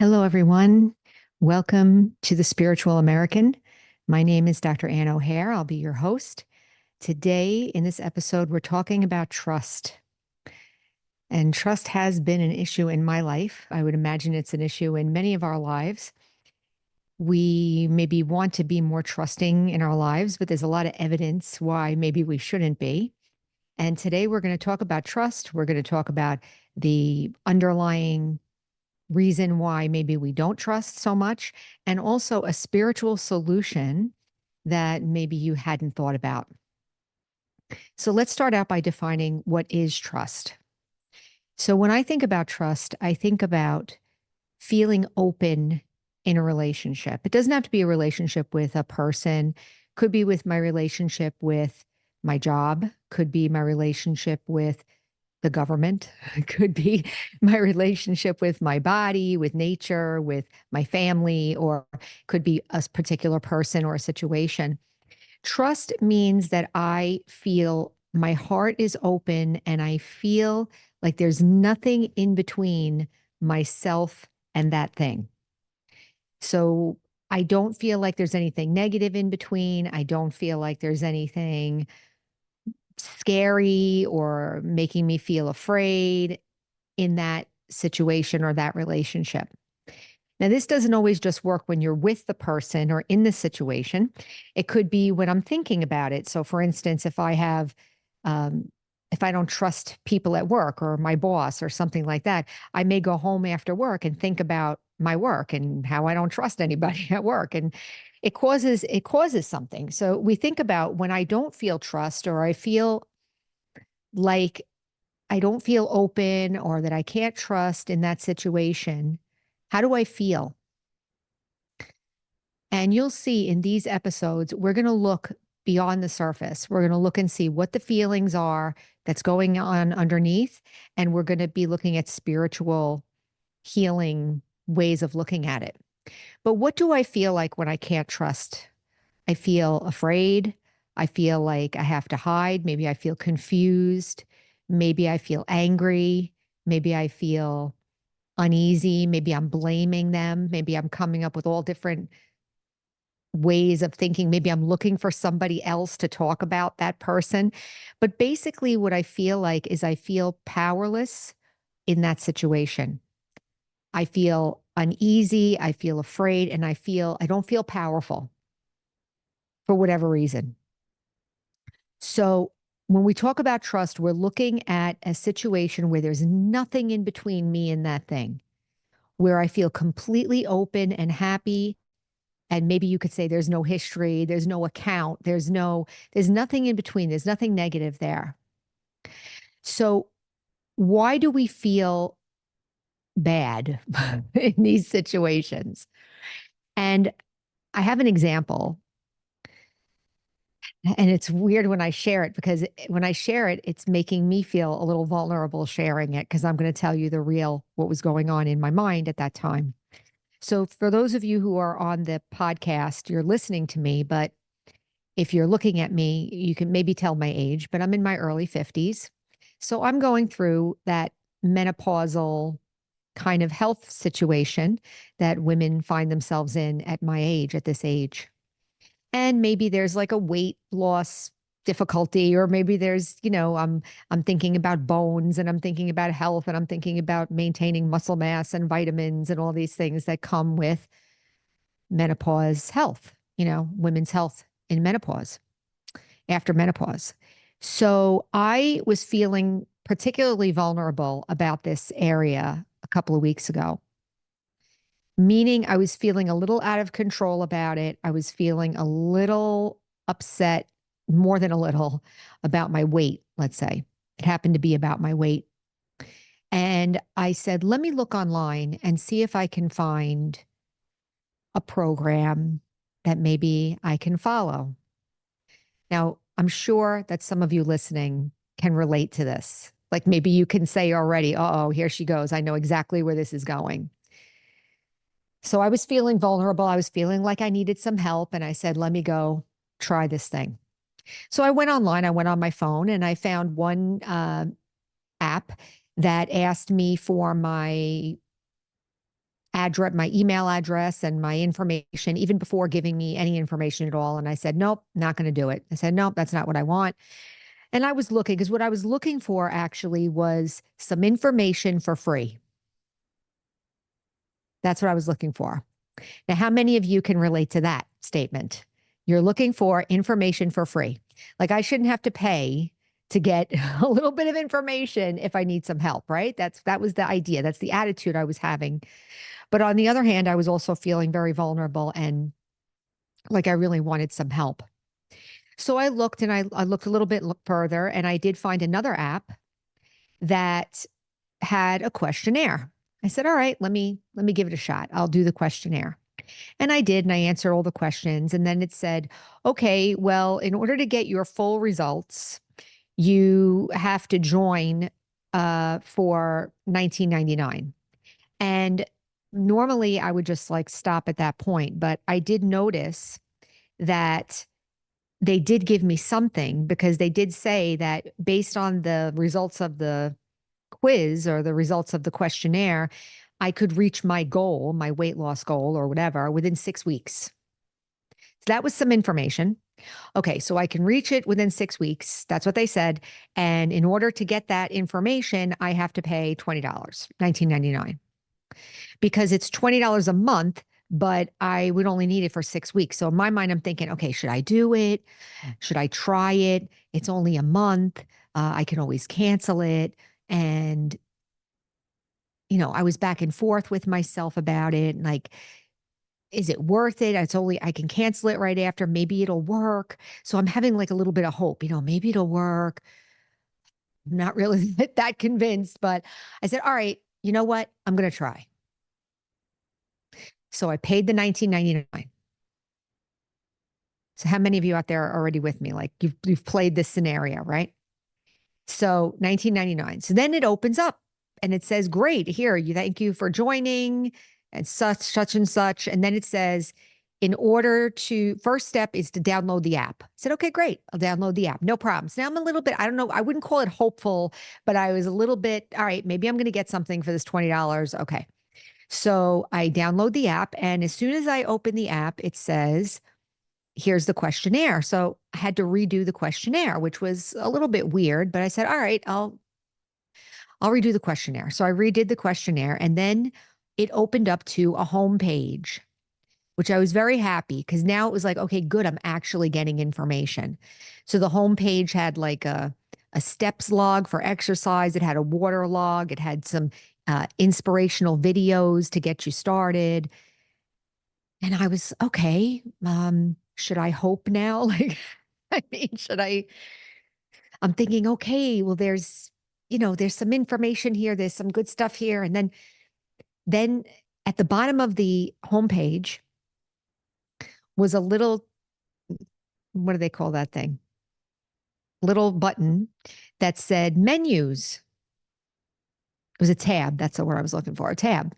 Hello, everyone. Welcome to the Spiritual American. My name is Dr. Ann O'Hare. I'll be your host. Today, in this episode, we're talking about trust. And trust has been an issue in my life. I would imagine it's an issue in many of our lives. We maybe want to be more trusting in our lives, but there's a lot of evidence why maybe we shouldn't be. And today, we're going to talk about trust. We're going to talk about the underlying reason why maybe we don't trust so much, and also a spiritual solution that maybe you hadn't thought about. So let's start out by defining what is trust. So when I think about trust, I think about feeling open in a relationship. It doesn't have to be a relationship with a person, could be with my relationship with my job, could be my relationship with the government. It could be my relationship with my body, with nature, with my family, or could be a particular person or a situation. Trust means that I feel my heart is open and I feel like there's nothing in between myself and that thing. So I don't feel like there's anything negative in between. I don't feel like there's anything scary or making me feel afraid in that situation or that relationship. Now, this doesn't always just work when you're with the person or in the situation. It could be when I'm thinking about it. So, for instance, um, if I don't trust people at work or my boss or something like that, I may go home after work and think about my work and how I don't trust anybody at work, and it causes something. So we think about when I don't feel trust or I feel like I don't feel open or that I can't trust in that situation, how do I feel? And you'll see in these episodes, we're going to look beyond the surface. We're going to look and see what the feelings are that's going on underneath. And we're going to be looking at spiritual healing ways of looking at it. But what do I feel like when I can't trust? I feel afraid. I feel like I have to hide. Maybe I feel confused. Maybe I feel angry. Maybe I feel uneasy. Maybe I'm blaming them. Maybe I'm coming up with all different ways of thinking. Maybe I'm looking for somebody else to talk about that person. But basically, what I feel like is I feel powerless in that situation. I feel uneasy. I feel afraid. And I don't feel powerful for whatever reason. So when we talk about trust, we're looking at a situation where there's nothing in between me and that thing, where I feel completely open and happy. And maybe you could say there's no history, there's no account, there's nothing in between, there's nothing negative there. So why do we feel bad in these situations? And I have an example. And it's weird when I share it because when I share it, it's making me feel a little vulnerable sharing it because I'm going to tell you what was going on in my mind at that time. So, for those of you who are on the podcast, you're listening to me, but if you're looking at me, you can maybe tell my age, but I'm in my early 50s. So, I'm going through that menopausal kind of health situation that women find themselves in at my age, at this age. And maybe there's like a weight loss difficulty, or maybe I'm thinking about bones and I'm thinking about health and I'm thinking about maintaining muscle mass and vitamins and all these things that come with menopause health, women's health in menopause, after menopause. So I was feeling particularly vulnerable about this area a couple of weeks ago, meaning I was feeling a little out of control about it. I was feeling a little upset, more than a little, about my weight, let's say. It happened to be about my weight. And I said, let me look online and see if I can find a program that maybe I can follow. Now, I'm sure that some of you listening can relate to this. Like maybe you can say already, oh, here she goes. I know exactly where this is going. So I was feeling vulnerable. I was feeling like I needed some help. And I said, let me go try this thing. So I went online, I went on my phone and I found one app that asked me for my address, my email address and my information, even before giving me any information at all. And I said, nope, not going to do it. I said, nope, that's not what I want. And I was looking, because what I was looking for actually was some information for free. That's what I was looking for. Now, how many of you can relate to that statement? You're looking for information for free. Like, I shouldn't have to pay to get a little bit of information if I need some help, right? That was the idea. That's the attitude I was having. But on the other hand, I was also feeling very vulnerable and like I really wanted some help. So I looked, and I looked a little bit further, and I did find another app that had a questionnaire. I said, all right, let me give it a shot. I'll do the questionnaire. And I did, and I answered all the questions. And then it said, okay, well, in order to get your full results, you have to join for $19.99. And normally I would just like stop at that point, but I did notice that they did give me something, because they did say that based on the results of the quiz or the results of the questionnaire, I could reach my goal, my weight loss goal or whatever, within 6 weeks. So that was some information. Okay, so I can reach it within 6 weeks. That's what they said. And in order to get that information, I have to pay $20, $19.99, because it's $20 a month, but I would only need it for 6 weeks. So in my mind, I'm thinking, okay, should I do it? Should I try it? It's only a month. I can always cancel it. And, I was back and forth with myself about it. Like, is it worth it? I can cancel it right after. Maybe it'll work. So I'm having like a little bit of hope, maybe it'll work. I'm not really that convinced, but I said, all right, you know what? I'm going to try. So I paid the $19.99. So how many of you out there are already with me? Like, you've played this scenario, right? So $19.99. So then it opens up and it says, great, here, thank you for joining and such and such. And then it says, first step is to download the app. I said, okay, great. I'll download the app. No problem. So now I'm a little bit, I don't know, I wouldn't call it hopeful, but I was a little bit, all right, maybe I'm going to get something for this $20. Okay. So I download the app. And as soon as I open the app, it says, here's the questionnaire. So I had to redo the questionnaire, which was a little bit weird, but I said, all right, I'll redo the questionnaire. So I redid the questionnaire, and then it opened up to a home page, which I was very happy, because now it was like, okay, good, I'm actually getting information. So the home page had like a steps log for exercise. It had a water log. It had some inspirational videos to get you started. And I was, okay, should I hope now? Like, I mean, I'm thinking, okay, well, there's some information here. There's some good stuff here. And then at the bottom of the homepage was a little, what do they call that thing? Little button that said menus. It was a tab. That's the word I was looking for, a tab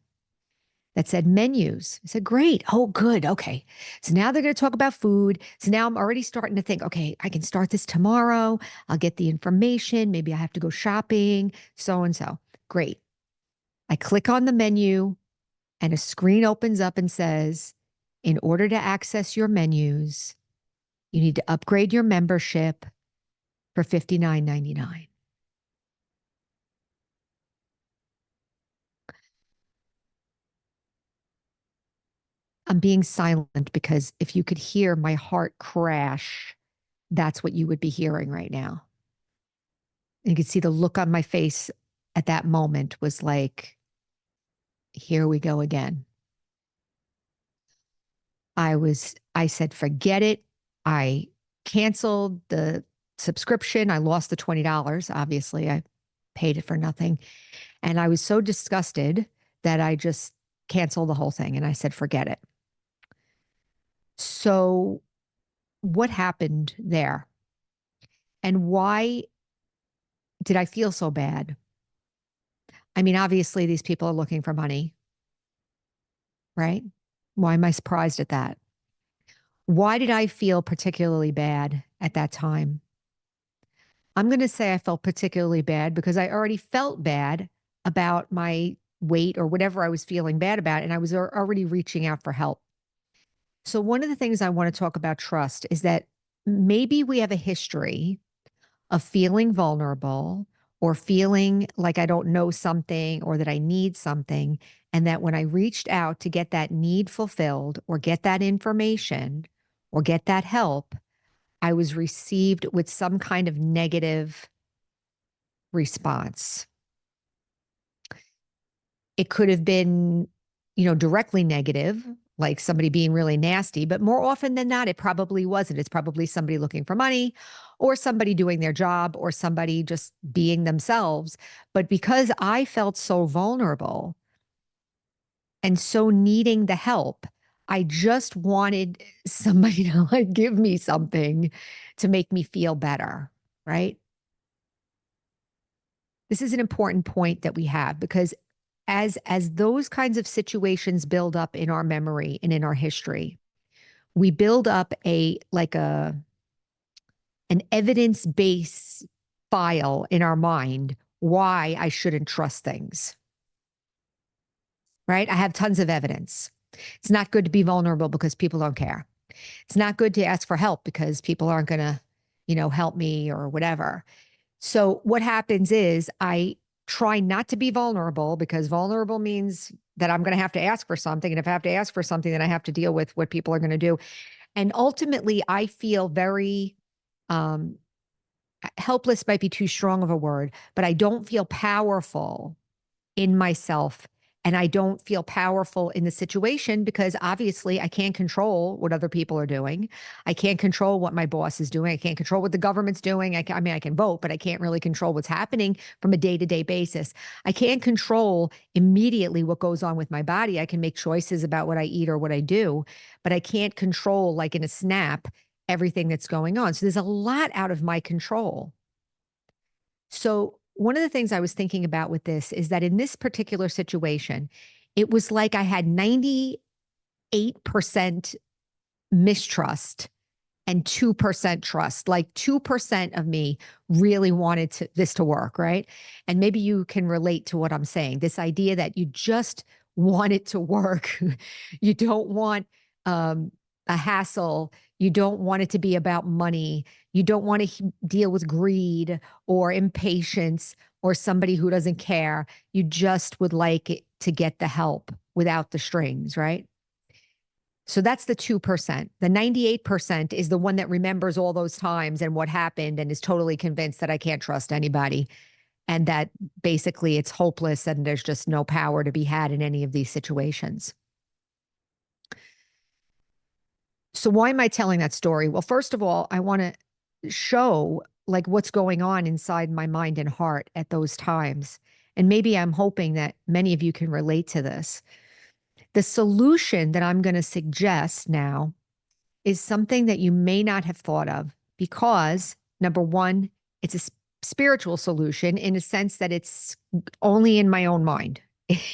that said menus. I said, great. Oh, good. Okay. So now they're going to talk about food. So now I'm already starting to think, okay, I can start this tomorrow. I'll get the information. Maybe I have to go shopping, so and so. Great. I click on the menu, and a screen opens up and says, in order to access your menus, you need to upgrade your membership for $59.99. I'm being silent because if you could hear my heart crash, that's what you would be hearing right now. You could see the look on my face at that moment was like, here we go again. I said, forget it. I canceled the subscription. I lost the $20. Obviously, I paid it for nothing. And I was so disgusted that I just canceled the whole thing. And I said, forget it. So what happened there? And why did I feel so bad? I mean, obviously, these people are looking for money, right? Why am I surprised at that? Why did I feel particularly bad at that time? I'm going to say I felt particularly bad because I already felt bad about my weight or whatever I was feeling bad about, and I was already reaching out for help. So, one of the things I want to talk about trust is that maybe we have a history of feeling vulnerable or feeling like I don't know something or that I need something. And that when I reached out to get that need fulfilled or get that information or get that help, I was received with some kind of negative response. It could have been, directly negative, like somebody being really nasty, but more often than not, it probably wasn't. It's probably somebody looking for money or somebody doing their job or somebody just being themselves. But because I felt so vulnerable and so needing the help, I just wanted somebody to like give me something to make me feel better, right? This is an important point that we have because as those kinds of situations build up in our memory and in our history, we build up an evidence-based file in our mind why I shouldn't trust things. Right? I have tons of evidence. It's not good to be vulnerable because people don't care. It's not good to ask for help because people aren't going to, help me or whatever. So what happens is I try not to be vulnerable because vulnerable means that I'm going to have to ask for something. And if I have to ask for something, then I have to deal with what people are going to do. And ultimately, I feel very um, helpless, might be too strong of a word, but I don't feel powerful in myself. And I don't feel powerful in the situation because obviously I can't control what other people are doing. I can't control what my boss is doing. I can't control what the government's doing. I mean, I can vote, but I can't really control what's happening from a day-to-day basis. I can't control immediately what goes on with my body. I can make choices about what I eat or what I do, but I can't control, like in a snap, everything that's going on. So there's a lot out of my control. So, one of the things I was thinking about with this is that in this particular situation, it was like I had 98% mistrust and 2% trust. Like 2% of me really wanted this to work, right? And maybe you can relate to what I'm saying. This idea that you just want it to work. You don't want a hassle. You don't want it to be about money. You don't want to deal with greed or impatience or somebody who doesn't care. You just would like it to get the help without the strings, right? So that's the 2%. The 98% is the one that remembers all those times and what happened and is totally convinced that I can't trust anybody and that basically it's hopeless and there's just no power to be had in any of these situations. So why am I telling that story? Well, first of all, I want to show like what's going on inside my mind and heart at those times. And maybe I'm hoping that many of you can relate to this. The solution that I'm going to suggest now is something that you may not have thought of because, number one, it's a spiritual solution in a sense that it's only in my own mind.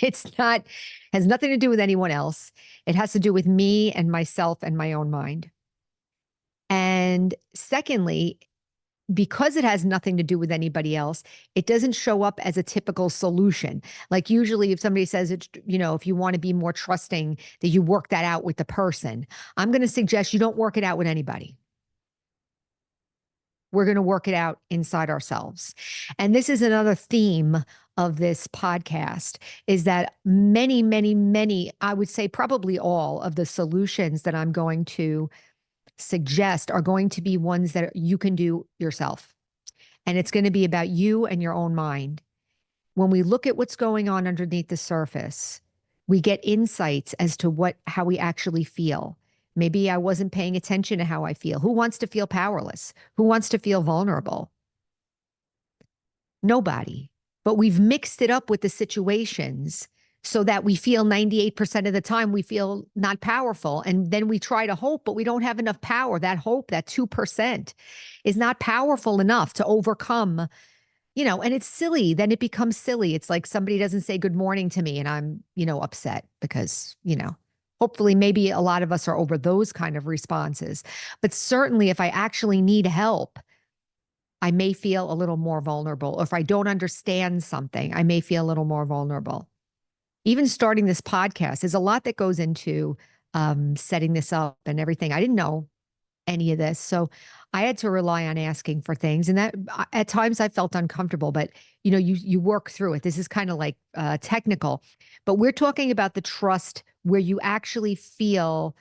It's not, has nothing to do with anyone else. It has to do with me and myself and my own mind. And secondly, because it has nothing to do with anybody else, it doesn't show up as a typical solution. Like usually if somebody says it's, if you want to be more trusting, that you work that out with the person. I'm going to suggest you don't work it out with anybody. We're going to work it out inside ourselves. And this is another theme of this podcast is that many, many, many, I would say probably all of the solutions that I'm going to suggest are going to be ones that you can do yourself. And it's going to be about you and your own mind. When we look at what's going on underneath the surface, we get insights as to how we actually feel. Maybe I wasn't paying attention to how I feel. Who wants to feel powerless? Who wants to feel vulnerable? Nobody. But we've mixed it up with the situations so that we feel 98% of the time we feel not powerful. And then we try to hope, but we don't have enough power. That hope, that 2% is not powerful enough to overcome, and it's silly. Then it becomes silly. It's like somebody doesn't say good morning to me and I'm, upset because, hopefully maybe a lot of us are over those kind of responses. But certainly if I actually need help, I may feel a little more vulnerable. Or if I don't understand something, I may feel a little more vulnerable. even starting this podcast, there's a lot that goes into setting this up and everything. I didn't know any of this. So I had to rely on asking for things. And that at times I felt uncomfortable, but you work through it. This is kind of like technical, but we're talking about the trust where you actually feel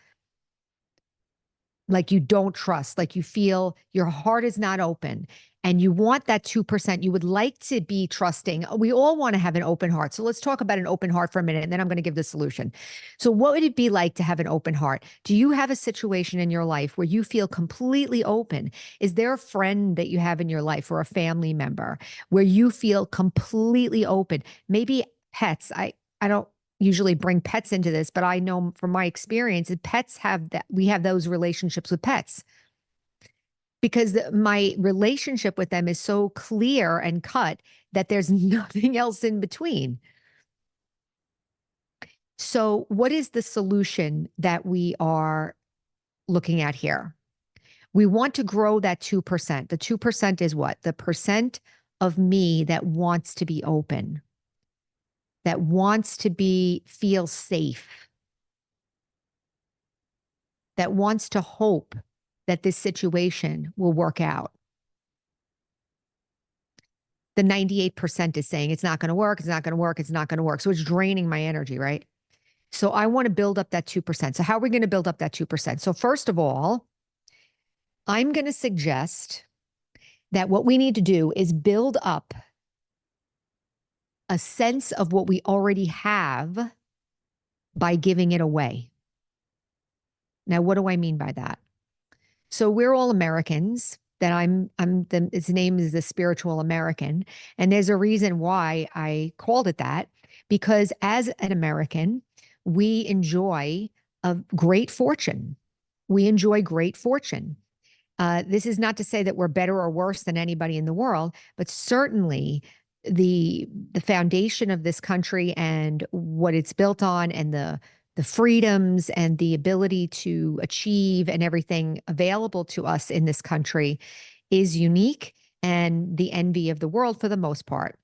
like you don't trust, like you feel your heart is not open and you want that 2%. You would like to be trusting. We all want to have an open heart. So let's talk about an open heart for a minute, and then I'm going to give the solution. So, what would it be like to have an open heart? Do you have a situation in your life where you feel completely open? Is there a friend that you have in your life or a family member where you feel completely open? Maybe pets. I don't usually bring pets into this, but I know from my experience that pets have that. We have those relationships with pets because my relationship with them is so clear and cut that there's nothing else in between. So, what is the solution that we are looking at here? We want to grow that 2%. The 2% is what? The percent of me that wants to be open, that wants to feel safe, that wants to hope that this situation will work out. The 98% is saying it's not going to work, it's not going to work, it's not going to work. So it's draining my energy, right? So I want to build up that 2%. So how are we going to build up that 2%? So first of all, I'm going to suggest that what we need to do is build up a sense of what we already have by giving it away. Now, what do I mean by that? So we're all Americans. Its name is the Spiritual American. And there's a reason why I called it that, because as an American, we enjoy a great fortune. We enjoy great fortune. This is not to say that we're better or worse than anybody in the world, but certainly the foundation of this country and what it's built on and the freedoms and the ability to achieve and everything available to us in this country is unique and the envy of the world for the most part.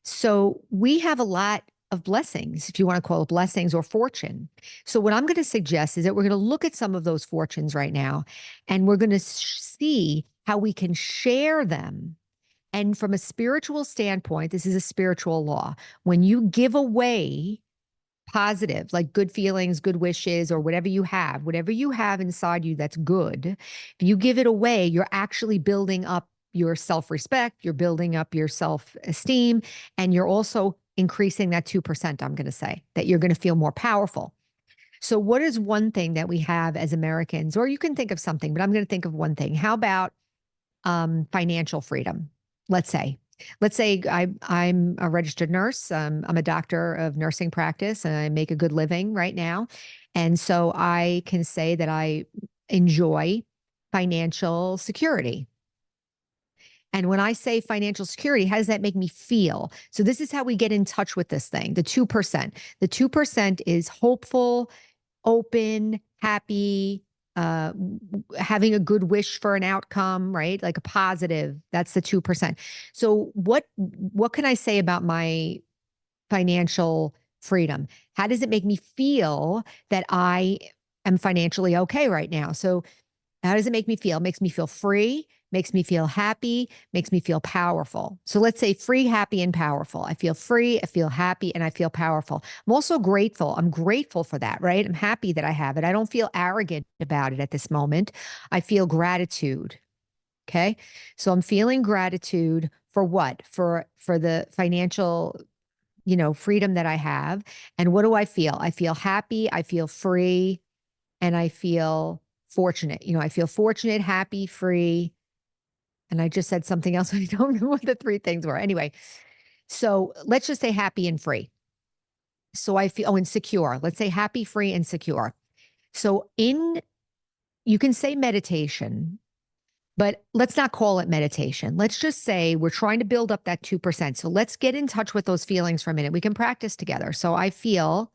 So we have a lot of blessings, if you want to call it blessings or fortune. So what I'm going to suggest is that we're going to look at some of those fortunes right now, and we're going to see how we can share them. And from a spiritual standpoint, this is a spiritual law. When you give away positive, like good feelings, good wishes, or whatever you have inside you that's good, if you give it away, you're actually building up your self-respect, you're building up your self-esteem, and you're also increasing that 2%, I'm going to say, that you're going to feel more powerful. So what is one thing that we have as Americans, or you can think of something, but I'm going to think of one thing. How about financial freedom? Let's say I'm a registered nurse. I'm a doctor of nursing practice and I make a good living right now. And so I can say that I enjoy financial security. And when I say financial security, how does that make me feel? So this is how we get in touch with this thing, the 2%. The 2% is hopeful, open, happy, having a good wish for an outcome, right? Like a positive. That's the 2%. So what can I say about my financial freedom? How does it make me feel that I am financially okay right now? So how does it make me feel? It makes me feel free, makes me feel happy, makes me feel powerful. So let's say free, happy, and powerful. I feel free, I feel happy, and I feel powerful. I'm also grateful. I'm grateful for that, right? I'm happy that I have it. I don't feel arrogant about it at this moment. I feel gratitude. Okay. So I'm feeling gratitude for what? For the financial, freedom that I have. And what do I feel? I feel happy, I feel free, and I feel fortunate. I feel fortunate, happy, free. And I just said something else. I don't remember what the three things were. Anyway, so let's just say happy and free. So I feel, and secure. Let's say happy, free, and secure. So you can say meditation, but let's not call it meditation. Let's just say we're trying to build up that 2%. So let's get in touch with those feelings for a minute. We can practice together. So I feel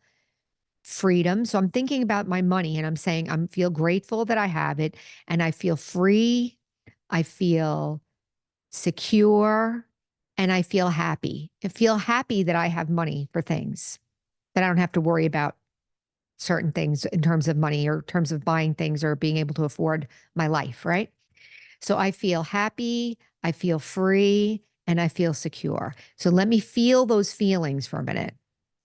freedom. So I'm thinking about my money and I'm saying I feel grateful that I have it and I feel free. I feel secure and I feel happy. I feel happy that I have money for things. that I don't have to worry about certain things in terms of money or in terms of buying things or being able to afford my life, right? So I feel happy, I feel free, and I feel secure. So let me feel those feelings for a minute.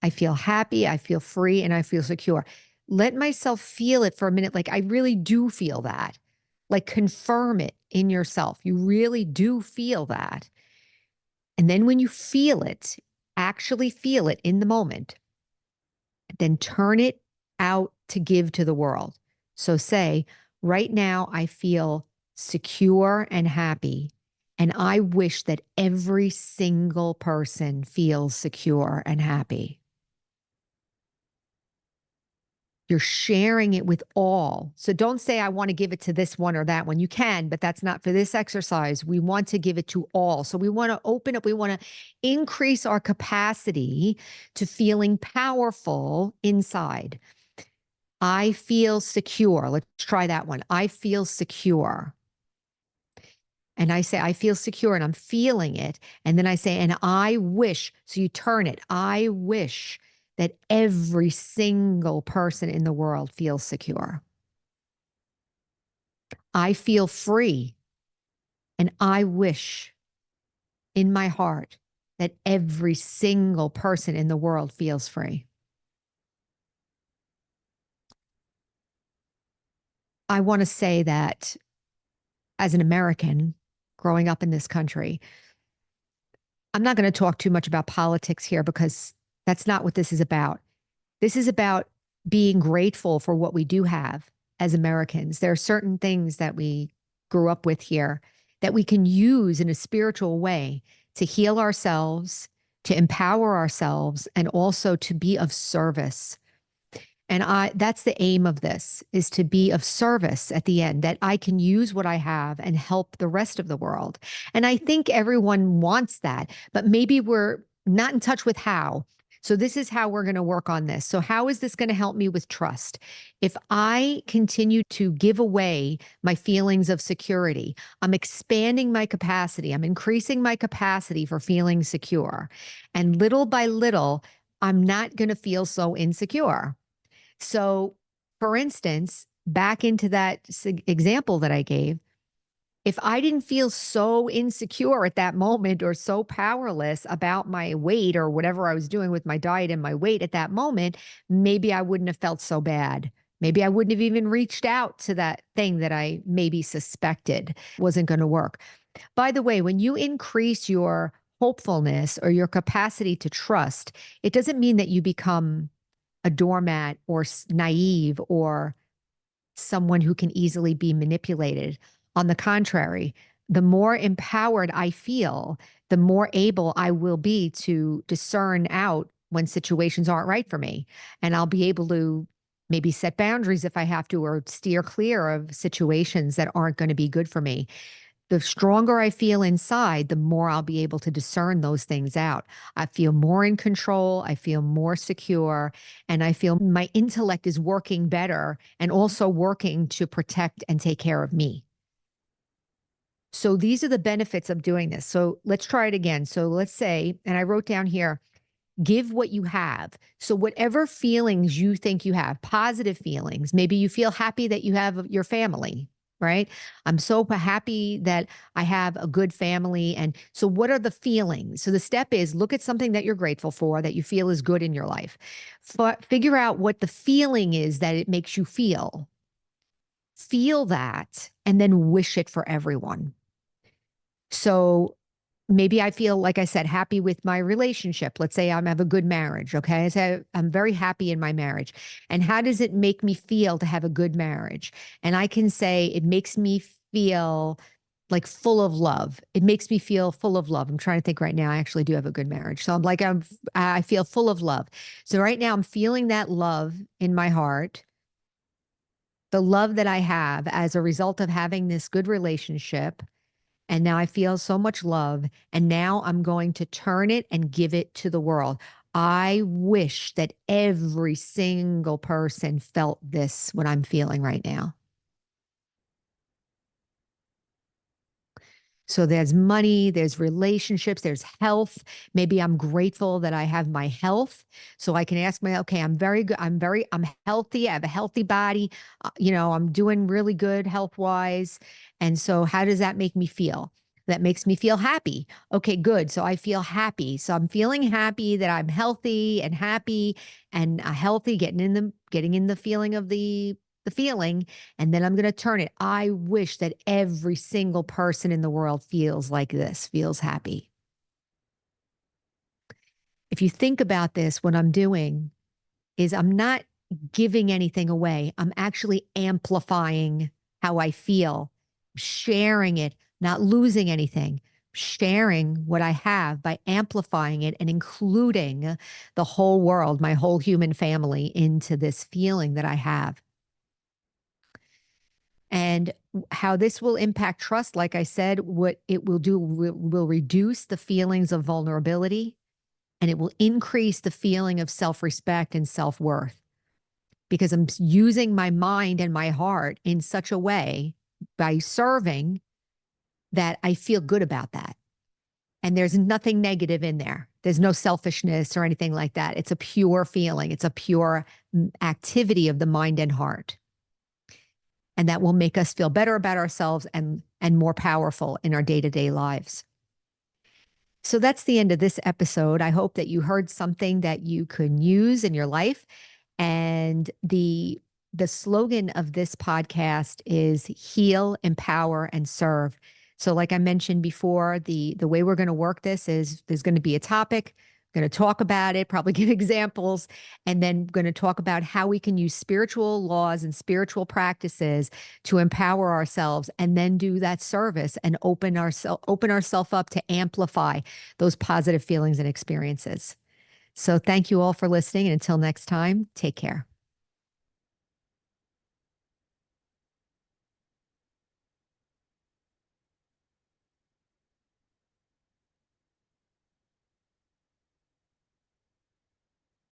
I feel happy, I feel free, and I feel secure. Let myself feel it for a minute. Like I really do feel that. Like confirm it in yourself. You really do feel that. And then when you feel it, actually feel it in the moment, then turn it out to give to the world. So say, right now, I feel secure and happy. And I wish that every single person feels secure and happy. You're sharing it with all. So don't say, I want to give it to this one or that one. You can, but that's not for this exercise. We want to give it to all. So we want to open up, we want to increase our capacity to feeling powerful inside. I feel secure. Let's try that one. I feel secure. And I say, I feel secure and I'm feeling it. And then I say, and I wish, so you turn it, I wish that every single person in the world feels secure. I feel free. And I wish in my heart that every single person in the world feels free. I want to say that as an American growing up in this country, I'm not going to talk too much about politics here because that's not what this is about. This is about being grateful for what we do have as Americans. There are certain things that we grew up with here that we can use in a spiritual way to heal ourselves, to empower ourselves, and also to be of service. And that's the aim of this, is to be of service at the end, that I can use what I have and help the rest of the world. And I think everyone wants that, but maybe we're not in touch with how. So this is how we're going to work on this. So how is this going to help me with trust? If I continue to give away my feelings of security, I'm expanding my capacity. I'm increasing my capacity for feeling secure. And little by little, I'm not going to feel so insecure. So, for instance, back into that example that I gave, if I didn't feel so insecure at that moment or so powerless about my weight or whatever I was doing with my diet and my weight at that moment, maybe I wouldn't have felt so bad. Maybe I wouldn't have even reached out to that thing that I maybe suspected wasn't going to work. By the way, when you increase your hopefulness or your capacity to trust, it doesn't mean that you become a doormat or naive or someone who can easily be manipulated. On the contrary, the more empowered I feel, the more able I will be to discern out when situations aren't right for me. And I'll be able to maybe set boundaries if I have to, or steer clear of situations that aren't going to be good for me. The stronger I feel inside, the more I'll be able to discern those things out. I feel more in control. I feel more secure. And I feel my intellect is working better and also working to protect and take care of me. So these are the benefits of doing this. So let's try it again. So let's say, and I wrote down here, give what you have. So whatever feelings you think you have, positive feelings, maybe you feel happy that you have your family, right? I'm so happy that I have a good family. And so what are the feelings? So the step is look at something that you're grateful for, that you feel is good in your life. Figure out what the feeling is that it makes you feel. Feel that and then wish it for everyone. So maybe I feel, like I said, happy with my relationship. Let's say I have a good marriage. Okay. So I'm very happy in my marriage. And how does it make me feel to have a good marriage? And I can say it makes me feel like full of love. It makes me feel full of love. I'm trying to think right now. I actually do have a good marriage. So I feel full of love. So right now I'm feeling that love in my heart, the love that I have as a result of having this good relationship. And now I feel so much love. And now I'm going to turn it and give it to the world. I wish that every single person felt this, what I'm feeling right now. So there's money, there's relationships, there's health. Maybe I'm grateful that I have my health. So I can ask my, okay, I'm very good. I'm healthy. I have a healthy body. I'm doing really good health wise. And so how does that make me feel? That makes me feel happy. Okay, good. So I feel happy. So I'm feeling happy that I'm healthy and happy and healthy, getting in the feeling of the feeling, and then I'm going to turn it. I wish that every single person in the world feels like this, feels happy. If you think about this, what I'm doing is I'm not giving anything away. I'm actually amplifying how I feel, sharing it, not losing anything, sharing what I have by amplifying it and including the whole world, my whole human family into this feeling that I have. And how this will impact trust, like I said, what it will do will reduce the feelings of vulnerability, and it will increase the feeling of self-respect and self-worth, because I'm using my mind and my heart in such a way by serving that I feel good about that. And there's nothing negative in there. There's no selfishness or anything like that. It's a pure feeling. It's a pure activity of the mind and heart. And that will make us feel better about ourselves and more powerful in our day-to-day lives. So that's the end of this episode. I hope that you heard something that you could use in your life. And the slogan of this podcast is heal, empower, and serve. So like I mentioned before, the way we're going to work this is there's going to be a topic, going to talk about it, probably give examples, and then going to talk about how we can use spiritual laws and spiritual practices to empower ourselves, and then do that service and open ourselves up to amplify those positive feelings and experiences. So thank you all for listening. And until next time, take care.